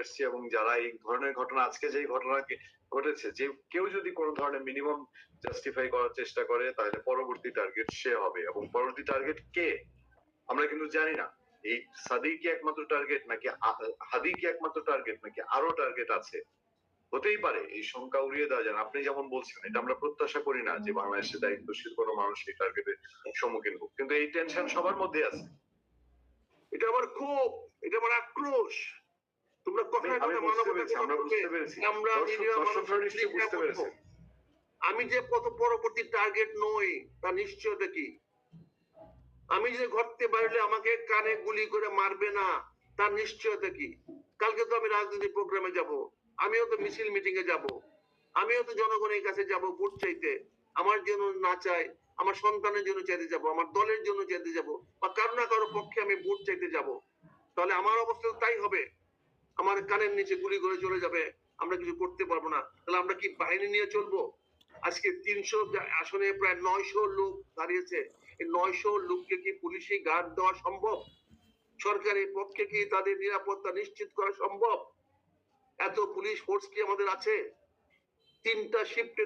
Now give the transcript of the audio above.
এসেছি এবং যারা এই ধরনের ঘটনা আজকে যে ঘটনা ঘটেছে যে কেউ যদি কোনো ধরনের মিনিমাম জাস্টিফাই করার চেষ্টা করে তাহলে পরবর্তী টার্গেট সে হবে এবং পরবর্তী টার্গেট কে আমরা কিন্তু জানি না। এই সাদিক কি একমাত্র টার্গেট নাকি হাদি কি একমাত্র টার্গেট নাকি আরো টার্গেট আছে? হতেই পারে এই সংখ্যা উড়িয়ে দেওয়া যায়। আপনি যেমন বলছেন এটা আমরা প্রত্যাশা করি না যে বাংলাদেশে দায়িত্বশীল কোনো মানুষ এই টার্গেটের সম্মুখীন হোক, কিন্তু এই টেনশন সবার মধ্যে আছে। এটা আমার ক্ষোভ, এটা আমার আক্রোশ। তোমরা কথায় আমি কথায় বুঝতে পেরেছি, আমরা বুঝতে পেরেছি, দর্শকরা নিশ্চয়ই বুঝতে পেরেছে। আমি যে কত পরবর্তী টার্গেট নই তার নিশ্চয়তা কি? আমি যে ঘর থেকে বাইরে আমাকে কানে গুলি করে মারবে না তার নিশ্চয়তা কি? কালকে তো আমি রাজনীতি প্রোগ্রামে যাব, আমিও তো মিছিল মিটিং এ যাব, আমিও তো জনগণের কাছে যাব ভোট চাইতে। আমার জন্য না চাই, আমার সন্তানের জন্য চাইতে যাব, আমার দলের জন্য চাইতে যাব, বা কারো না কারো পক্ষে আমি ভোট চাইতে যাব। তাহলে আমার অবস্থা তাই হবে। আমার কানের নিচে গুলি করে চলে যাবে, আমরা কিছু করতে পারবো না। তাহলে আমরা কি বাহিনী নিয়ে চলবো? আজকে 300 আসনে প্রায় 900 লোক দাঁড়িয়েছে। এই 900 লোককে কি পুলিশি গার্ড দেওয়া সম্ভব? সরকারের পক্ষে কি তাদের নিরাপত্তা নিশ্চিত করা সম্ভব? এত পুলিশ ফোর্স কি আমাদের আছে? 3টা শিফটে